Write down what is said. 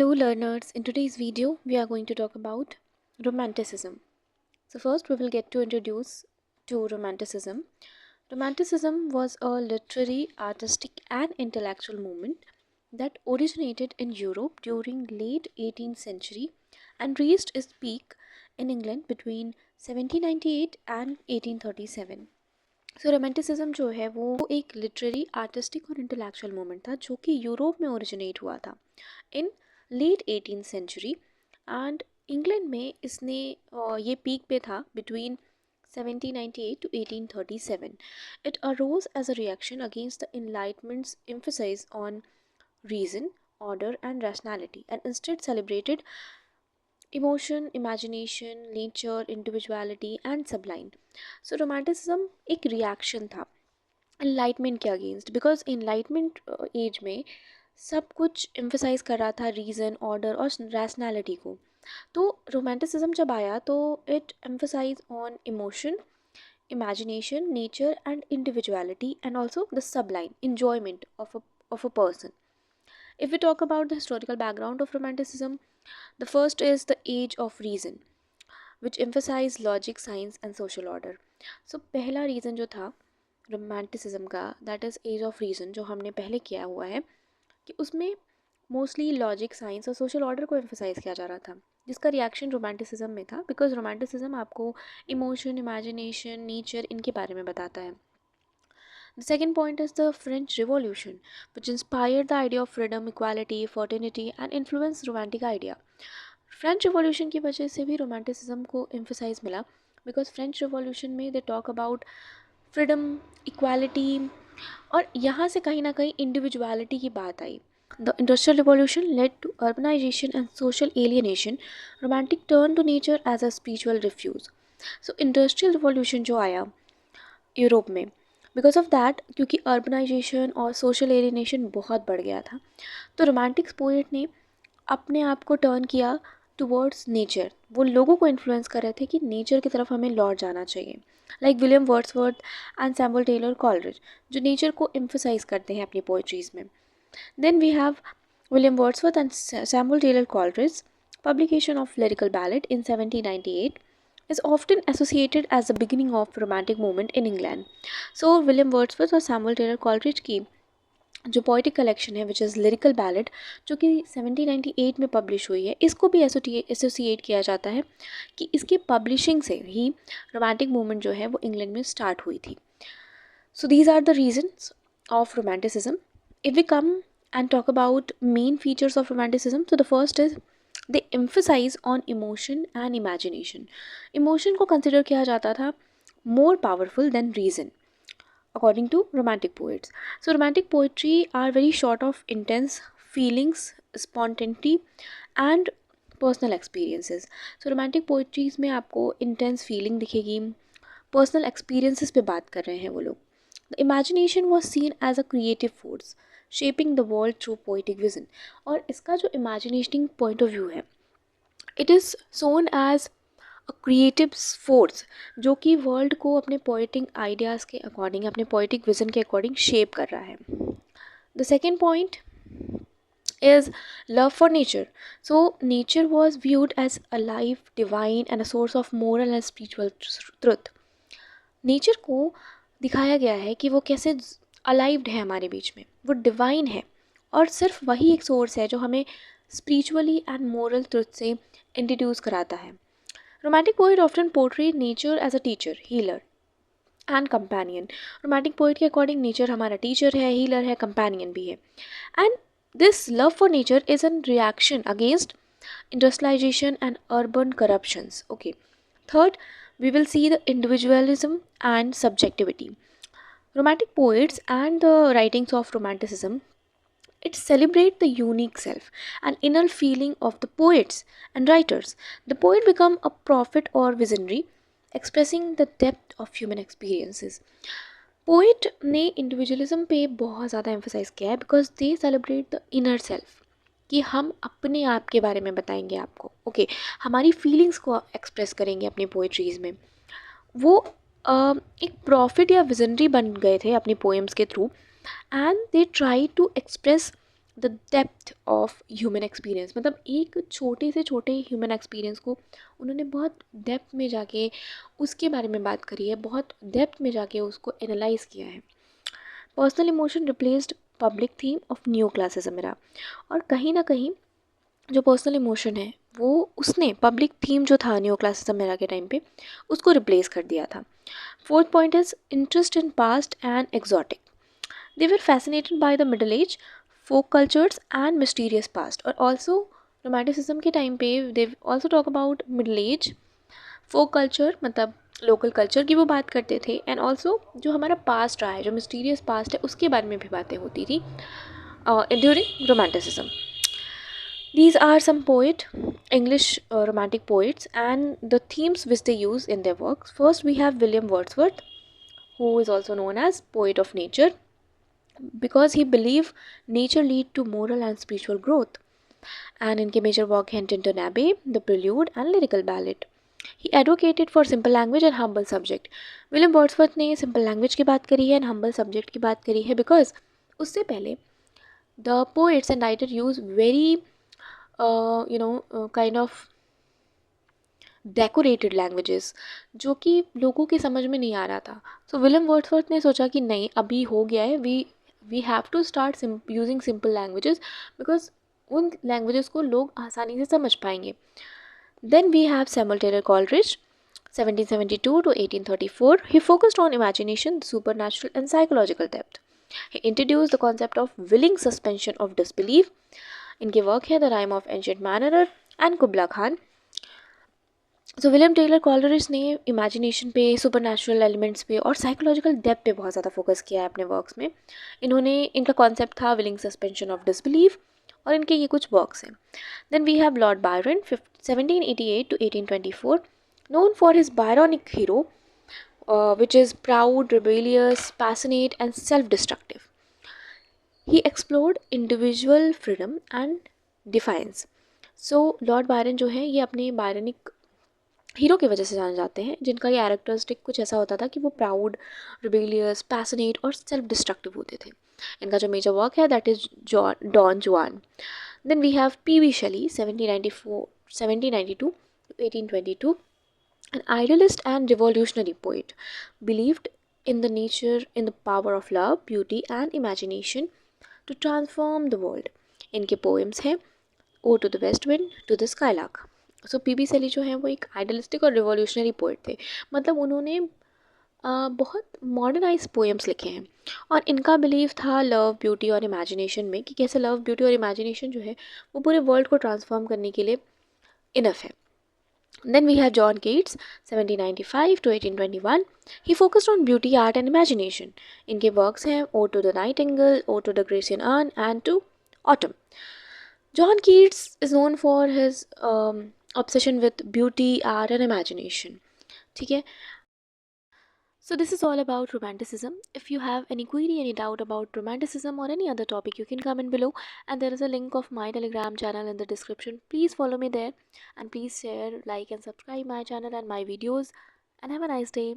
Hello learners, in today's video we are going to talk about romanticism. So first we will get to introduce to romanticism. Romanticism was a literary, artistic and intellectual movement that originated in Europe during late 18th century and reached its peak in England between 1798 and 1837. So romanticism जो है वो एक literary artistic और intellectual movement था जो कि Europe में originate हुआ था in late 18th century and England में इसने ये पीक पे था between 1798 to 1837. It arose as a reaction against the Enlightenment's emphasis on reason, order, and rationality, and instead celebrated emotion, imagination, nature, individuality and सबलाइन. So romanticism एक reaction था enlightenment के against, because enlightenment as में सब कुछ emphasise कर रहा था reason, order और रैशनैलिटी को. तो रोमांटिसिज्म जब आया तो it emphasize on emotion, imagination, nature, and individuality, and also the sublime enjoyment of a person. If we talk about the historical background of romanticism, the first is the age of reason, which emphasized logic, science, and social order. So पहला reason जो था romanticism का, that is age of reason, जो हमने पहले किया हुआ है कि उसमें मोस्टली लॉजिक, साइंस और सोशल ऑर्डर को एम्फसाइज़ किया जा रहा था, जिसका रिएक्शन रोमांटिसिज्म में था, बिकॉज रोमांटिसिज्म आपको इमोशन, इमेजिनेशन, नेचर इनके बारे में बताता है. The second point is the French Revolution, which inspired the idea of freedom, equality, fraternity, and influenced romantic idea. French revolution की वजह से भी रोमांटिसिज्म को एम्फसाइज मिला, बिकॉज फ्रेंच रिवॉल्यूशन में they talk about freedom, equality, और यहाँ से कहीं ना कहीं इंडिविजुअलिटी की बात आई. The industrial revolution led to urbanisation and social alienation. Romantic turn to nature as a spiritual refuge. So industrial revolution जो आया यूरोप में, बिकॉज ऑफ दैट, क्योंकि अर्बनाइजेशन और सोशल एलियनेशन बहुत बढ़ गया था, तो रोमांटिक्स पोएट ने अपने आप को टर्न किया टुवर्ड्स नेचर. वो लोगों को इन्फ्लुएंस कर रहे थे कि नेचर की तरफ हमें लौट जाना चाहिए, like William Wordsworth and Samuel Taylor Coleridge, जो नेचर को एम्फसाइज करते हैं अपनी पोइट्रीज में. Then we have William Wordsworth and Samuel Taylor Coleridge. Publication of Lyrical Ballad in 1798 is often associated as the beginning of romantic movement in England. So William Wordsworth और Samuel Taylor Coleridge की जो poetic collection है, which is lyrical ballad, जो कि 1798 में publish हुई है, इसको भी एसोसिएट किया जाता है कि इसकी पब्लिशिंग से ही रोमांटिक मूवमेंट जो है वो इंग्लैंड में स्टार्ट हुई थी. So these are the reasons of romanticism. If we come and talk about main features of romanticism, तो the first is they emphasise on emotion and imagination. Emotion को consider किया जाता था more powerful than reason, according to romantic poets. So romantic poetry are very short of intense feelings, spontaneity and personal experiences. So romantic poetries में आपको intense feeling दिखेगी, personal experiences पे बात कर रहे हैं वो लोग. The imagination was seen as a creative force, shaping the world through poetic vision. और इसका जो imagining point of view है, it is shown as creative force, जो कि वर्ल्ड को अपने पोइटिक आइडियाज़ के अकॉर्डिंग, अपने पोइटिक विजन के अकॉर्डिंग शेप कर रहा है. The second point is love for nature. So nature was viewed as a life, divine and a source of moral and spiritual truth. Nature को दिखाया गया है कि वो कैसे अलाइव्ड है हमारे बीच में, वो डिवाइन है और सिर्फ वही एक सोर्स है जो हमें स्पिरिचुअली एंड मोरल ट्रुथ से इंट्रोड्यूस कराता है. Romantic poet often portrayed nature as a teacher, healer and companion. Romantic poet के according nature हमारा teacher है, healer है, companion भी है. And this love for nature is a reaction against industrialization and urban corruptions. Okay. Third, we will see the individualism and subjectivity. Romantic poets and the writings of romanticism, it celebrates the unique self and inner feeling of the poets and writers. The poet become a prophet or visionary, expressing the depth of human experiences. Poet ने individualism पे बहुत ज़्यादा emphasise किया है, because they celebrate the inner self, कि हम अपने आप के बारे में बताएंगे आपको, ओके हमारी फीलिंग्स को एक्सप्रेस करेंगे अपनी पोइट्रीज़ में. वो एक प्रॉफिट या विजनरी बन गए थे अपनी पोएम्स के through, and they try to express the depth of human experience, मतलब एक छोटे से छोटे ह्यूमन एक्सपीरियंस को उन्होंने बहुत डेप्थ में जाके उसके बारे में बात करी है, बहुत डेप्थ में जाके उसको एनालाइज किया है। Personal emotion replaced public theme of new classicism era, और कहीं ना कहीं जो पर्सनल इमोशन है वो उसने पब्लिक थीम जो था न्यू क्लासिज्म एरा के टाइम पे उसको रिप्लेस कर दिया था। Fourth point is interest in past and exotic. They were fascinated by the Middle Age, folk cultures and mysterious past. और also romanticism के टाइम पे they also talk about Middle Age, folk culture मतलब local culture की वो बात करते थे, and also जो हमारा पास्ट रहा है, जो मिस्टीरियस पास्ट है, उसके बारे में भी बातें होती थी during romanticism. These are some English romantic poets, and the themes which they use in their works. First, we have William Wordsworth, who is also known as poet of nature, because he believed nature lead to moral and spiritual growth. And in major work Tinton Abbey, The Prelude and Lyrical Ballad, he advocated for simple language and humble subject. William Wordsworth ने simple language की बात करी है and humble subject की बात करी है because उससे पहले the poets and writer use very kind of decorated languages जो कि लोगों के समझ में नहीं आ रहा था. सो विलियम वर्ड्सवर्थ ने सोचा कि नहीं, अभी हो गया है, we have to start using simple languages because उन लैंग्वेजेस को लोग आसानी से समझ पाएंगे. Then we have Samuel Taylor Coleridge 1772 to 1834. He focused on imagination, supernatural and psychological depth. He introduced the concept of willing suspension of disbelief. इनके work है the rime of ancient mariner and Kubla Khan. So William Taylor Coleridge ने imagination पे, supernatural elements पे और psychological depth पे बहुत ज़्यादा focus किया है अपने वर्क्स में. इनका कॉन्सेप्ट था विलिंग सस्पेंशन ऑफ डिसबिलीफ, और इनके ये कुछ वर्क्स हैं. Then we have Lord Byron 1788 to 1824, known for his Byronic hero, which is proud, rebellious, passionate and self-destructive. He explored individual freedom and defiance. So Lord Byron जो है ये अपने बायरनिक hero की वजह से जाने जाते हैं, जिनका ये कैरेक्टरिस्टिक कुछ ऐसा होता था कि वो प्राउड, रिबेलियस, पैशनेट और सेल्फ डिस्ट्रक्टिव होते थे. इनका जो मेजर वर्क है that is Don Juan. Then we have P B. Shelley 1792 to 1822, an idealist and revolutionary poet, believed in the nature, in the power of love, beauty and imagination to transform the world. इनके poems हैं ode to the west wind, to the skylark. So P B. Shelley जो है वो एक idealistic और revolutionary poet थे, मतलब उन्होंने बहुत मॉडर्नाइज पोएम्स लिखे हैं, और इनका बिलीव था लव, ब्यूटी और इमेजिनेशन में, कि कैसे लव, ब्यूटी और इमेजिनेशन जो है वो पूरे वर्ल्ड को ट्रांसफॉर्म करने के लिए इनफ है. Then we have John Keats 1795 to 1821. He focused on beauty, art and imagination. इनके वर्क्स हैं ode to the nightingale, ode to the Grecian urn and to autumn. John Keats is known for his obsession with beauty, art and imagination. ठीक है. So this is all about romanticism. If you have any query, any doubt about romanticism or any other topic, you can comment below, and there is a link of my Telegram channel in the description. Please follow me there, and please share, like and subscribe my channel and my videos, and have a nice day.